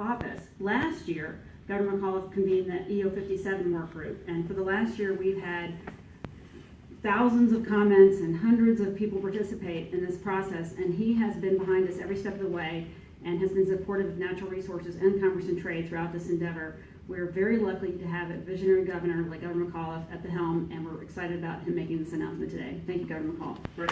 office. Last year, Governor McAuliffe convened the EO 57 work group, and for the last year we've had thousands of comments and hundreds of people participate in this process, and he has been behind us every step of the way and has been supportive of natural resources and commerce and trade throughout this endeavor. We're very lucky to have a visionary governor like Governor McAuliffe at the helm, and we're excited about him making this announcement today. Thank you, Governor McAuliffe. Great.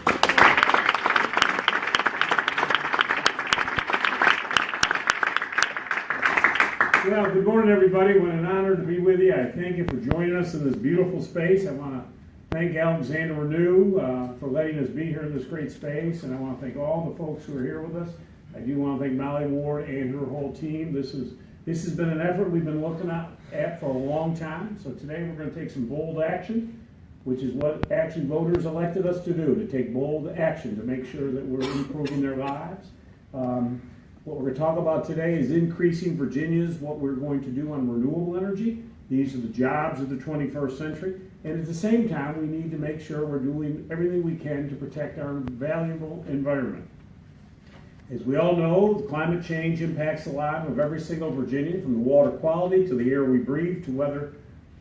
Well, good morning, everybody. What an honor to be with you. I thank you for joining us in this beautiful space. I want to thank Alexander Renew for letting us be here in this great space, and I want to thank all the folks who are here with us. I do want to thank Molly Ward and her whole team. This has been an effort we've been looking at for a long time. So today we're going to take some bold action, which is what actually voters elected us to do, to take bold action to make sure that we're improving their lives. What we're going to talk about today is increasing what we're going to do on renewable energy. These are the jobs of the 21st century. And at the same time, we need to make sure we're doing everything we can to protect our valuable environment. As we all know, climate change impacts the life of every single Virginian, from the water quality to the air we breathe to whether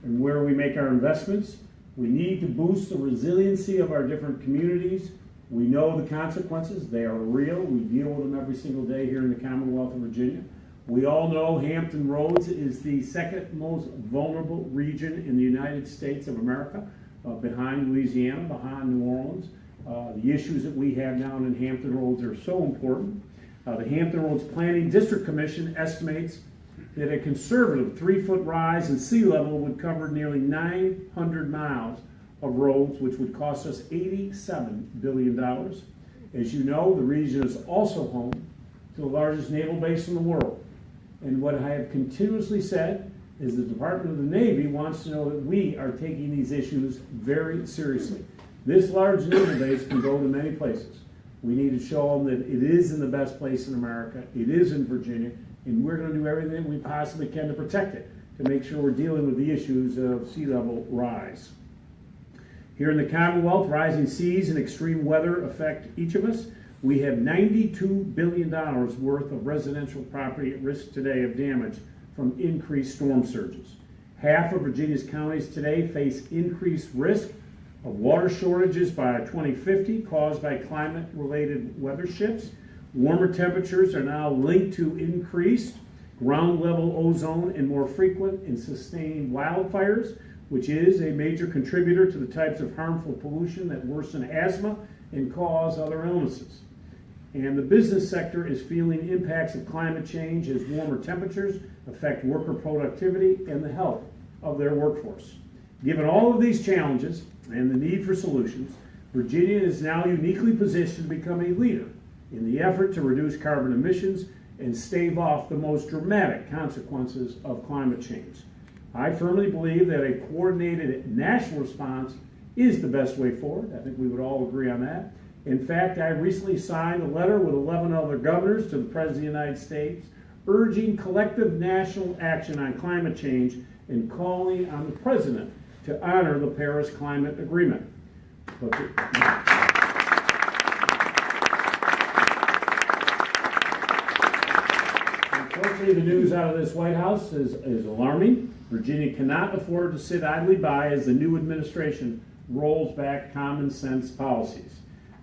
and where we make our investments. We need to boost the resiliency of our different communities. We know the consequences. They are real. We deal with them every single day here in the Commonwealth of Virginia. We all know Hampton Roads is the second most vulnerable region in the United States of America, behind Louisiana, behind New Orleans. The issues that we have down in Hampton Roads are so important. The Hampton Roads Planning District Commission estimates that a conservative 3-foot rise in sea level would cover nearly 900 miles of roads, which would cost us $87 billion. As you know, the region is also home to the largest naval base in the world. And what I have continuously said is the Department of the Navy wants to know that we are taking these issues very seriously. This large naval base can go to many places. We need to show them that it is in the best place in America, it is in Virginia, and we're going to do everything we possibly can to protect it, to make sure we're dealing with the issues of sea level rise. Here in the Commonwealth, rising seas and extreme weather affect each of us. We have $92 billion worth of residential property at risk today of damage from increased storm surges. Half of Virginia's counties today face increased risk of water shortages by 2050 caused by climate-related weather shifts. Warmer temperatures are now linked to increased ground-level ozone and more frequent and sustained wildfires, which is a major contributor to the types of harmful pollution that worsen asthma and cause other illnesses. And the business sector is feeling impacts of climate change as warmer temperatures affect worker productivity and the health of their workforce. Given all of these challenges and the need for solutions, Virginia is now uniquely positioned to become a leader in the effort to reduce carbon emissions and stave off the most dramatic consequences of climate change. I firmly believe that a coordinated national response is the best way forward. I think we would all agree on that. In fact, I recently signed a letter with 11 other governors to the President of the United States urging collective national action on climate change and calling on the President to honor the Paris Climate Agreement. Unfortunately, the news out of this White House is alarming. Virginia cannot afford to sit idly by as the new administration rolls back common sense policies.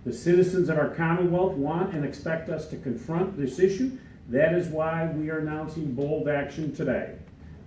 The citizens of our Commonwealth want and expect us to confront this issue. That is why we are announcing bold action today.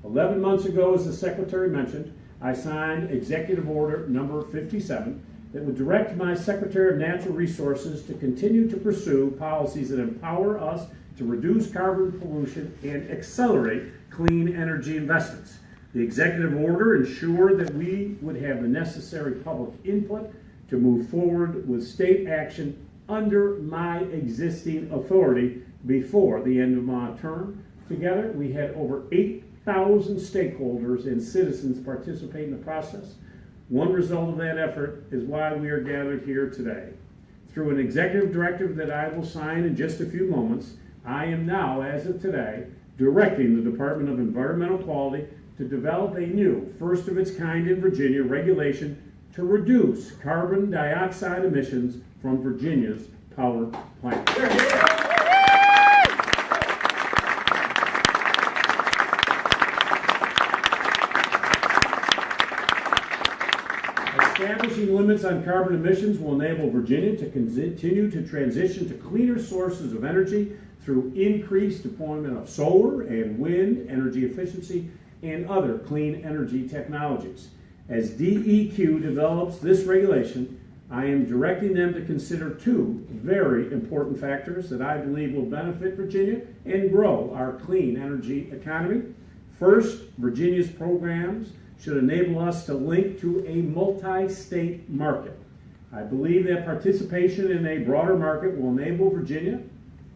11 months ago, as the Secretary mentioned, I signed Executive Order number 57 that would direct my Secretary of Natural Resources to continue to pursue policies that empower us to reduce carbon pollution and accelerate clean energy investments. The executive order ensured that we would have the necessary public input to move forward with state action under my existing authority before the end of my term. Together, we had over 8,000 stakeholders and citizens participate in the process. One result of that effort is why we are gathered here today. Through an executive directive that I will sign in just a few moments, I am now, as of today, directing the Department of Environmental Quality to develop a new, first of its kind in Virginia, regulation to reduce carbon dioxide emissions from Virginia's power plants. Establishing limits on carbon emissions will enable Virginia to continue to transition to cleaner sources of energy through increased deployment of solar and wind energy efficiency and other clean energy technologies. As DEQ develops this regulation, I am directing them to consider two very important factors that I believe will benefit Virginia and grow our clean energy economy. First, Virginia's programs should enable us to link to a multi-state market. I believe that participation in a broader market will enable Virginia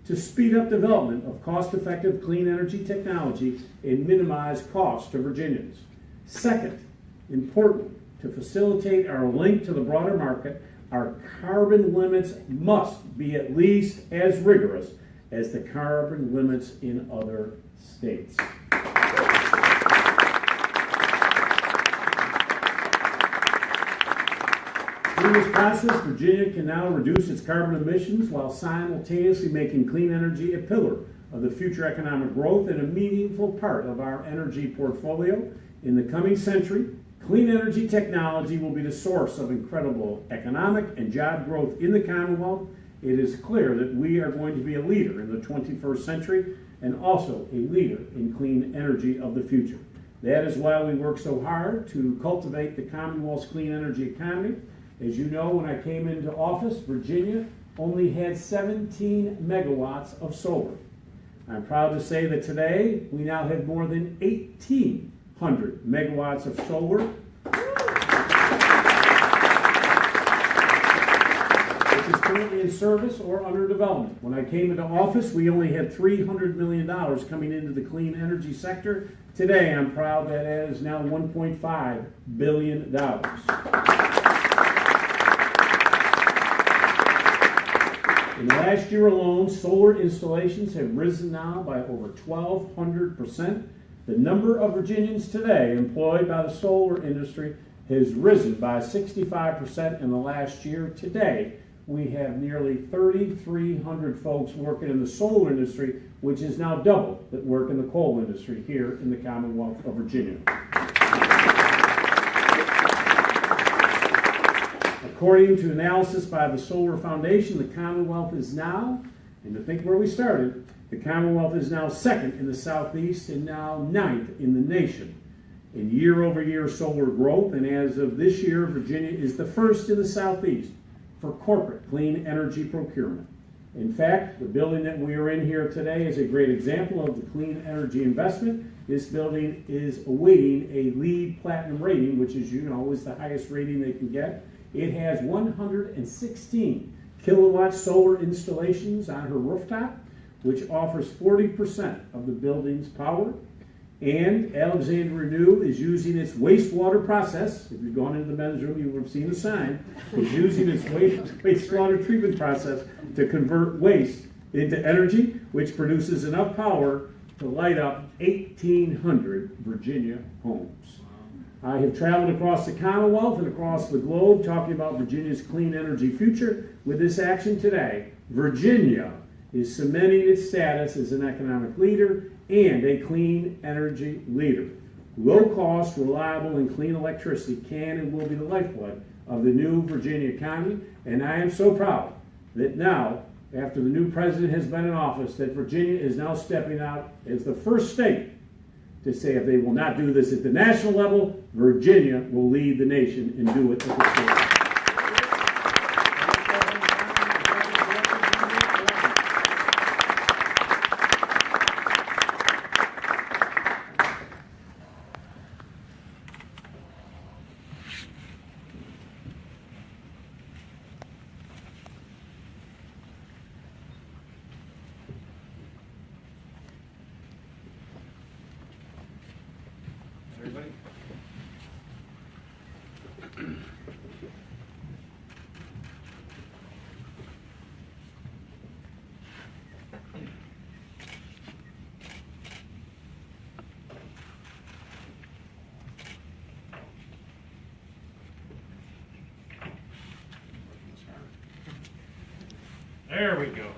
to speed up development of cost-effective clean energy technology and minimize costs to Virginians. Second, important, to facilitate our link to the broader market, our carbon limits must be at least as rigorous as the carbon limits in other states. Through this process, Virginia can now reduce its carbon emissions while simultaneously making clean energy a pillar of the future economic growth and a meaningful part of our energy portfolio. In the coming century, clean energy technology will be the source of incredible economic and job growth in the Commonwealth. It is clear that we are going to be a leader in the 21st century and also a leader in clean energy of the future. That is why we work so hard to cultivate the Commonwealth's clean energy economy. As you know, when I came into office, Virginia only had 17 megawatts of solar. I'm proud to say that today we now have more than 1,800 megawatts of solar, which is currently in service or under development. When I came into office, we only had $300 million coming into the clean energy sector. Today, I'm proud that it is now $1.5 billion. In the last year alone, solar installations have risen now by over 1,200%. The number of Virginians today employed by the solar industry has risen by 65% in the last year. Today, we have nearly 3,300 folks working in the solar industry, which is now double that work in the coal industry here in the Commonwealth of Virginia. According to analysis by the Solar Foundation, the Commonwealth is now, and to think where we started, the Commonwealth is now second in the Southeast and now ninth in the nation in year-over-year solar growth. And as of this year, Virginia is the first in the Southeast for corporate clean energy procurement. In fact, the building that we are in here today is a great example of the clean energy investment. This building is awaiting a LEED Platinum rating, which, as you know, is the highest rating they can get. It has 116 kilowatt solar installations on her rooftop, which offers 40% of the building's power. And Alexander Renew is using its wastewater process. If you've gone into the men's room, you would have seen the sign. It's using its wastewater treatment process to convert waste into energy, which produces enough power to light up 1,800 Virginia homes. I have traveled across the Commonwealth and across the globe talking about Virginia's clean energy future. With this action today, Virginia is cementing its status as an economic leader and a clean energy leader. Low-cost, reliable, and clean electricity can and will be the lifeblood of the new Virginia economy, and I am so proud that now, after the new president has been in office, that Virginia is now stepping out as the first state to say if they will not do this at the national level, Virginia will lead the nation and do it at the state level. Everybody? There we go.